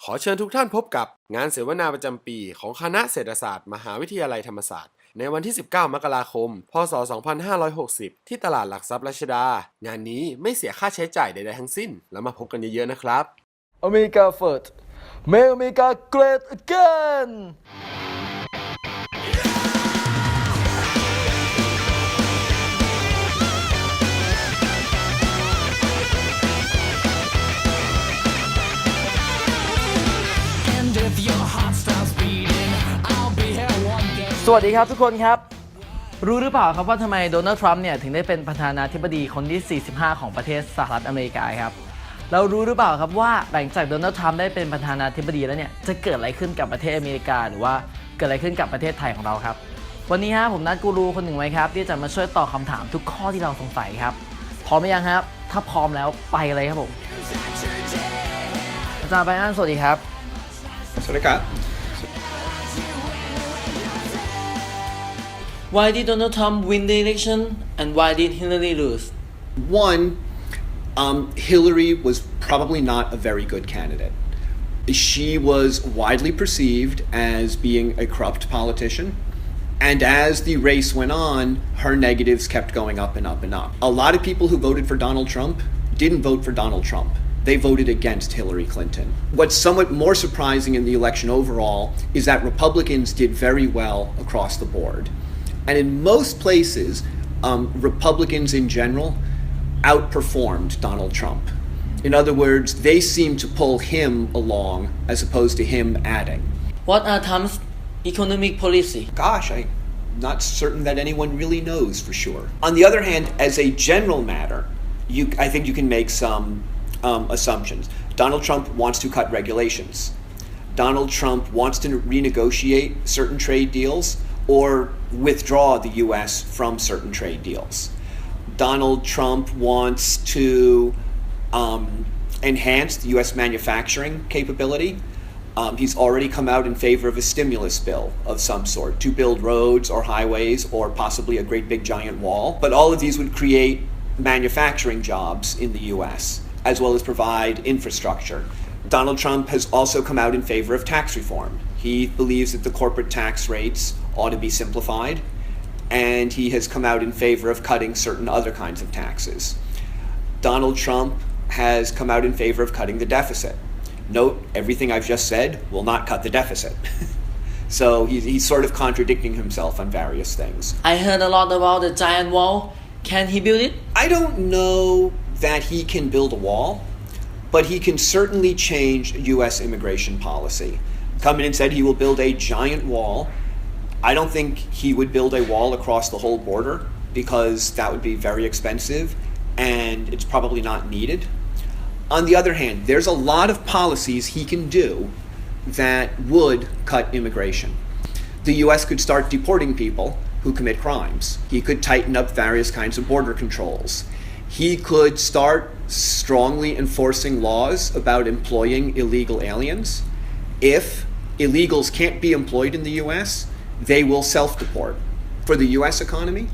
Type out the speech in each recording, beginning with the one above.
ขอเชิญทุกท่านพบกับงานเสวนาประจำปีของคณะเศรษฐศาสตร์มหาวิทยาลัยธรรมศาสตร์ในวันที่ 19 มกราคม พ.ศ. 2560 ที่ตลาดหลักทรัพย์รัชดางานนี้ไม่เสียค่าใช้จ่ายใดๆทั้งสิ้นแล้วมาพบกันเยอะๆนะครับ America first Make America great againสวัสดีครับทุกคนครับรู้หรือเปล่าครับว่าทำไมโดนัลด์ทรัมป์เนี่ยถึงได้เป็นประธานาธิบดีคนที่ 45 ของประเทศสหรัฐอเมริกาครับเรารู้หรือเปล่าครับว่าหลังจากโดนัลด์ทรัมป์ได้เป็นประธานาธิบดีแล้วเนี่ยจะเกิดอะไรขึ้นกับประเทศอเมริกาหรือว่าเกิดอะไรขึ้นกับประเทศไทยของเราครับวันนี้ผมนัดกูรูคนหนึ่งไว้ครับที่จะมาช่วยตอบคำถามทุกข้อที่เราสงสัยครับพร้อมหรือยังครับถ้าพร้อมแล้วไปเลยครับผมอาจารย์ไบรอันสวัสดีครับสวัสดีครับ Why did Donald Trump win the election and why did Hillary lose? One, Hillary was probably not a very good candidate. She was widely perceived as being a corrupt politician, and as the race went on, her negatives kept going up and up and up. A lot of people who voted for Donald Trump didn't vote for Donald Trump. They voted against Hillary Clinton. What's somewhat more surprising in the election overall is that Republicans did very well across the board. And in most places, Republicans in general outperformed Donald Trump. In other words, they seemed to pull him along as opposed to him adding. What are Trump's economic policy? Gosh, I'm not certain that anyone really knows for sure. On the other hand, as a general matter, I think you can make some assumptions. Donald Trump wants to cut regulations. Donald Trump wants to renegotiate certain trade deals or withdraw the U.S. from certain trade deals. Donald Trump wants to enhance the U.S. manufacturing capability. He's already come out in favor of a stimulus bill of some sort to build roads or highways or possibly a great big giant wall. But all of these would create manufacturing jobs in the U.S. as well as provide infrastructure. Donald Trump has also come out in favor of tax reform. He believes that the corporate tax rates ought to be simplified, and he has come out in favor of cutting certain other kinds of taxes. Donald Trump has come out in favor of cutting the deficit. Note, everything I've just said will not cut the deficit. So he's sort of contradicting himself on various things. I heard a lot about the giant wall. Can he build it? I don't know that he can build a wall, but he can certainly change U.S. immigration policy. Come in and said he will build a giant wall. I don't think he would build a wall across the whole border because that would be very expensive and it's probably not needed. On the other hand, there's a lot of policies he can do that would cut immigration. The U.S. could start deporting people who commit crimes. He could tighten up various kinds of border controls. He could start strongly enforcing laws about employing illegal aliens. If illegals can't be employed in the U.S., they will self-deport. For the U.S. economy,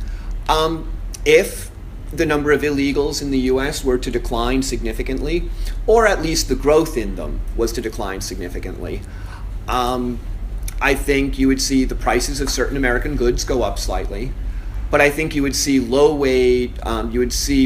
if the number of illegals in the U.S. were to decline significantly, or at least the growth in them was to decline significantly, I think you would see the prices of certain American goods go up slightly, but I think you would see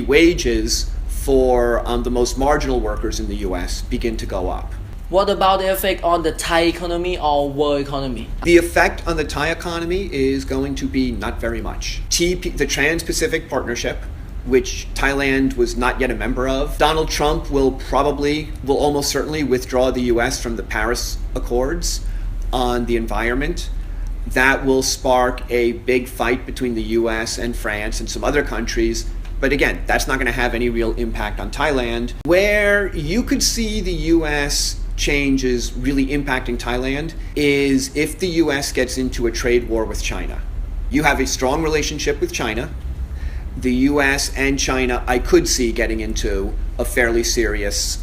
wages for the most marginal workers in the U.S. begin to go up. What about the effect on the Thai economy or world economy? The effect on the Thai economy is going to be not very much. The Trans-Pacific Partnership, which Thailand was not yet a member of, Donald Trump will almost certainly withdraw the U.S. from the Paris Accords on the environment. That will spark a big fight between the U.S. and France and some other countries. But again, that's not going to have any real impact on Thailand. Where you could see the U.S. changes really impacting Thailand is if the U.S. gets into a trade war with China. You have a strong relationship with China. The U.S. and China, I could see getting into a fairly serious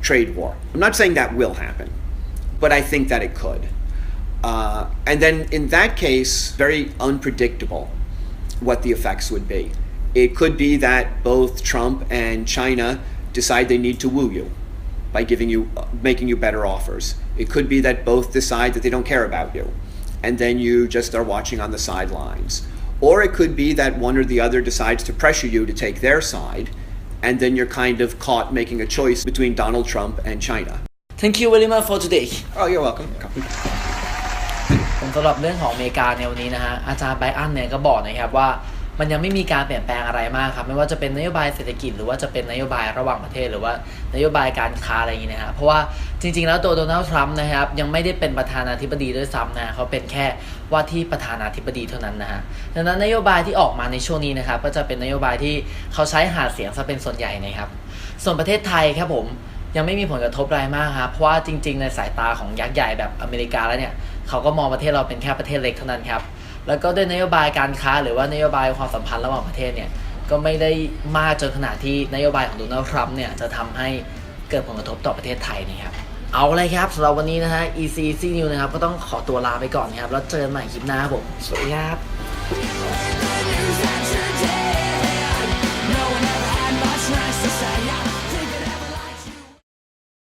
trade war. I'm not saying that will happen, but I think that it could. And then in that case, very unpredictable what the effects would be. It could be that both Trump and China decide they need to woo you by making you better offers. It could be that both decide that they don't care about you, and then you just are watching on the sidelines. Or it could be that one or the other decides to pressure you to take their side, and then you're kind of caught making a choice between Donald Trump and China. Thank you very much for today Oh, you're welcome. ผมสำหรับเรื่องของอเมริกาในวันนี้นะฮะอาจารย์ไบรอันเนี่ยก็บอกนะครับว่ามันยังไม่มีการเปลี่ยนแปลงอะไรมากครับไม่ว่าจะเป็นนโยบายเศรษฐกิจหรือว่าจะเป็นนโยบายระหว่างประเทศหรือว่านโยบายการค้าอะไรอย่างนี้นะครับเพราะว่าจริงๆแล้วตัวโดนัลด์ทรัมป์นะครับยังไม่ได้เป็นประธานาธิบดีด้วยซ้ำนะเขาเป็นแค่ว่าที่ประธานาธิบดีเท่านั้นนะฮะดังนั้นนโยบายที่ออกมาในช่วงนี้นะครับก็จะเป็นนโยบายที่เขาใช้หาเสียงซะเป็นส่วนใหญ่นะครับส่วนประเทศไทยครับผมยังไม่มีผลกระทบอะไรมากครับเพราะว่าจริงๆในสายตาของยักษ์ใหญ่แบบอเมริกาแล้วเนี่ยเขาก็มองประเทศเราเป็นแค่ประเทศเล็กเท่านั้นครับแล้วก็ด้วยนโยบายการค้าหรือว่านโยบายความสัมพันธ์ระหว่างประเทศเนี่ยก็ไม่ได้มากจนขนาดที่นโยบายของโดนัลด์ทรัมป์เนี่ยจะทำให้เกิดผลกระทบต่อประเทศไทยนะครับเอาเลยครับสำหรับวันนี้นะฮะ EC News นะครับก็ต้องขอตัวลาไปก่อนนะครับแล้วเจอกันใหม่คลิปหน้าครับผมสวัสดีครับ